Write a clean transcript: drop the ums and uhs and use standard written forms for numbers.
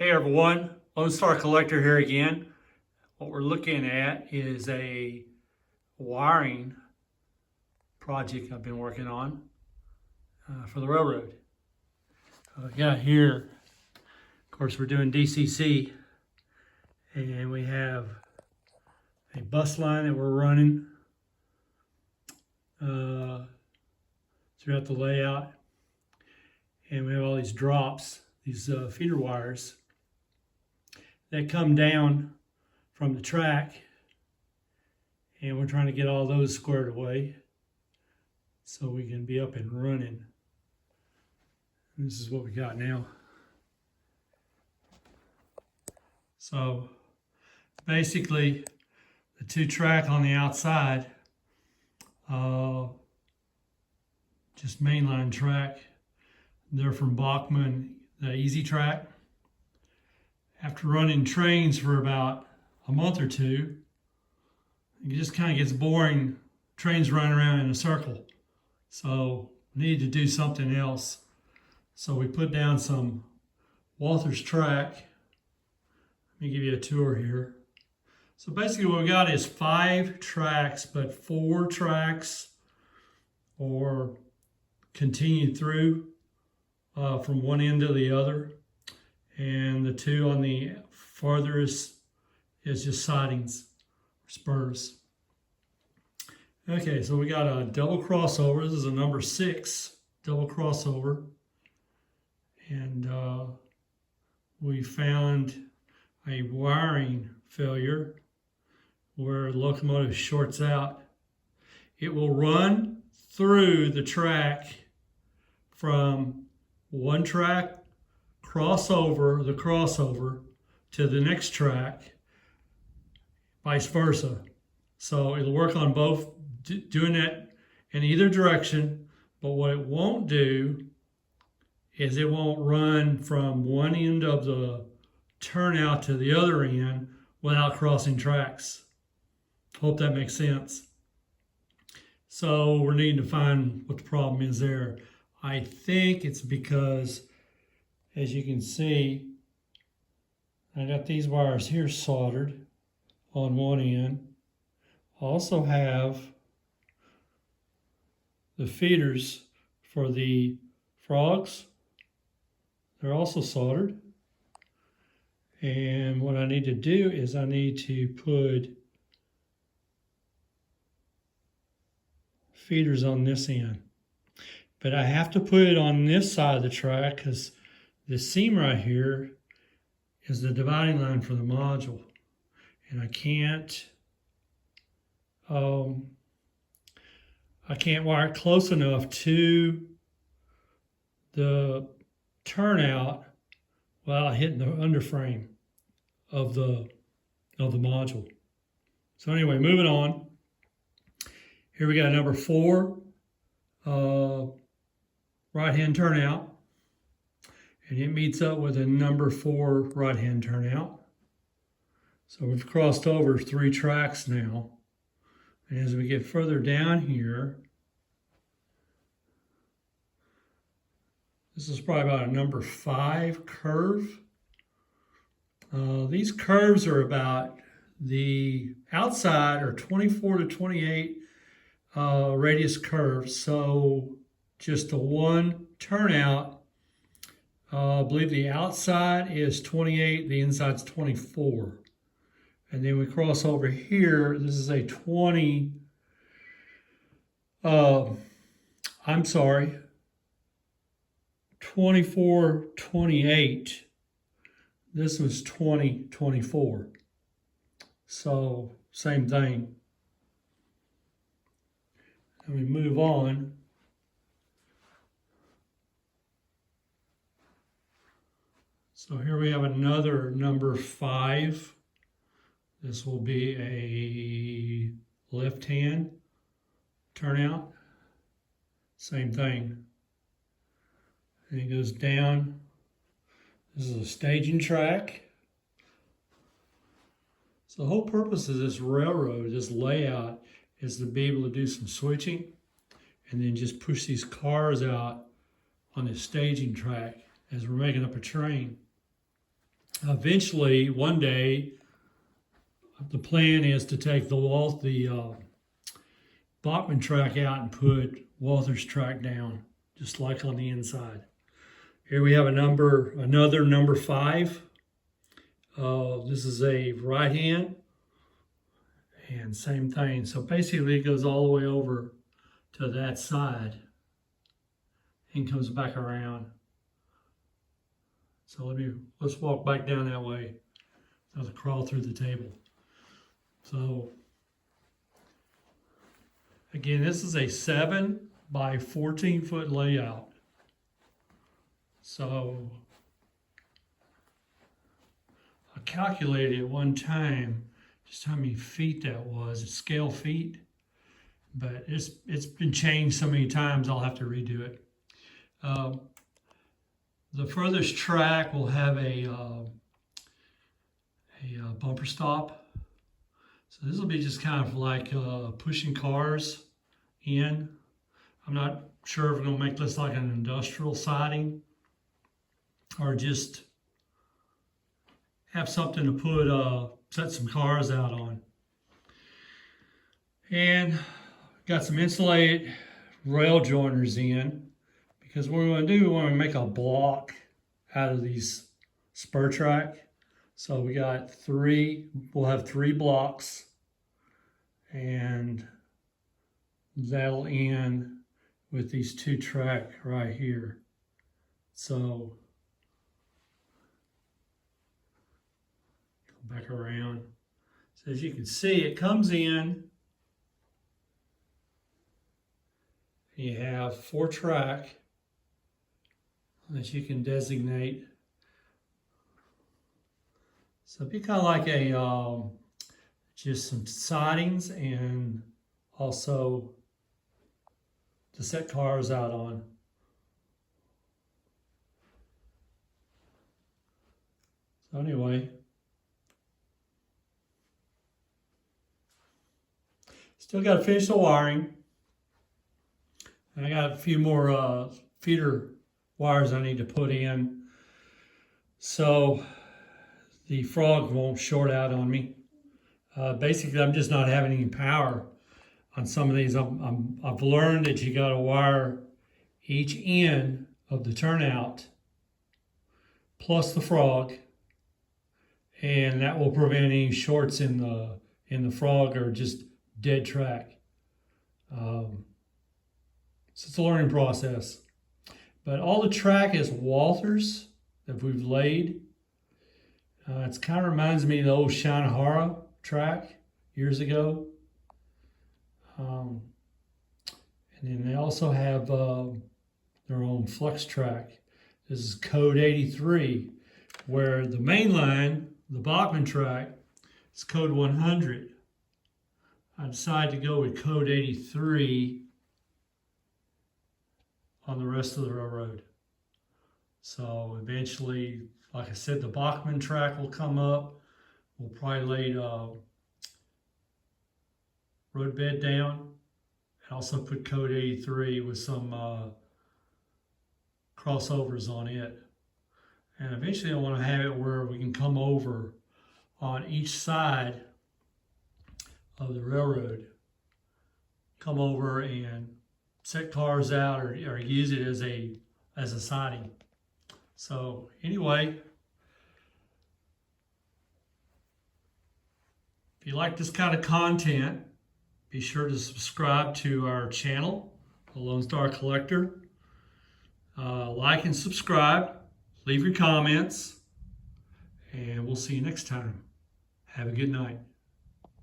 Hey everyone, Lone Star Collector here again. What we're looking at is a wiring project I've been working on for the railroad. Got here, of course we're doing DCC, and we have a bus line that we're running throughout the layout, and we have all these drops, these feeder wires that come down from the track, and we're trying to get all those squared away so we can be up and running. And this is what we got now. So basically the two track on the outside, just mainline track, they're from Bachman, the Easy Track. After running trains for about a month or two, it just kind of gets boring, trains running around in a circle. So we needed to do something else. So we put down some Walther's track. Let me give you a tour here. So basically what we got is 5 tracks, but 4 tracks or continued through from one end to the other. And the 2 on the farthest is just sidings, spurs. Okay, so we got a double crossover. This is a number 6 double crossover. And we found a wiring failure where the locomotive shorts out. It will run through the track from one track, crossover to the next track, vice versa. So it'll work on both, doing that in either direction, but what it won't do is it won't run from one end of the turnout to the other end without crossing tracks. Hope that makes sense. So we're needing to find what the problem is there. I think it's because, as you can see, I got these wires here soldered on one end. I also have the feeders for the frogs. They're also soldered. And what I need to do is I need to put feeders on this end. But I have to put it on this side of the track because the seam right here is the dividing line for the module. And I can't wire it close enough to the turnout without hitting the underframe of the module. So anyway, moving on. Here we got a number 4 right-hand turnout, and it meets up with a number 4 right-hand turnout. So we've crossed over 3 tracks now. And as we get further down here, this is probably about a number 5 curve. These curves are about, the outside are 24 to 28 radius curves. So just the one turnout, I believe the outside is 28, the inside's 24. And then we cross over here, this is a 24, 28. This was 20, 24. So same thing. And we move on. So here we have another number 5. This will be a left-hand turnout. Same thing. And it goes down. This is a staging track. So the whole purpose of this railroad, this layout, is to be able to do some switching and then just push these cars out on this staging track as we're making up a train. eventually, one day, the plan is to take the Bachman track out and put Walther's track down, just like on the inside. Here we have another number 5. This is a right hand, and same thing. So basically it goes all the way over to that side and comes back around. So let's walk back down that way. I'll crawl through the table. So again, this is a 7 by 14 foot layout. So I calculated at one time just how many feet that was. It's scale feet, but it's been changed so many times I'll have to redo it. The furthest track will have a bumper stop. So this will be just kind of like pushing cars in. I'm not sure if we're going to make this like an industrial siding or just have something to put, set some cars out on. And got some insulated rail joiners in, because what we want to do, we want to make a block out of these spur track. So we got 3, we'll have 3 blocks, and that'll end with these 2 track right here. So go back around. So as you can see, it comes in, you have 4 track that you can designate. So it'd be kind of like a just some sidings and also to set cars out on. So anyway, still got to finish the wiring. And I got a few more feeder wires I need to put in, so the frog won't short out on me. Basically, I'm just not having any power on some of these. I've learned that you got to wire each end of the turnout plus the frog, and that will prevent any shorts in the frog or just dead track. So it's a learning process. But all the track is Walthers that we've laid. It kind of reminds me of the old Shinohara track years ago. And then they also have their own flex track. This is code 83, where the main line, the Bachman track, is code 100. I decided to go with code 83 on the rest of the railroad. So eventually, like I said, the Bachman track will come up. We'll probably lay road bed down and also put code 83 with some crossovers on it. And eventually I want to have it where we can come over on each side of the railroad, come over and set cars out or use it as a siding. So anyway, if you like this kind of content, be sure to subscribe to our channel, The Lone Star Collector. Like and subscribe, leave your comments, and we'll see you next time. Have a good night.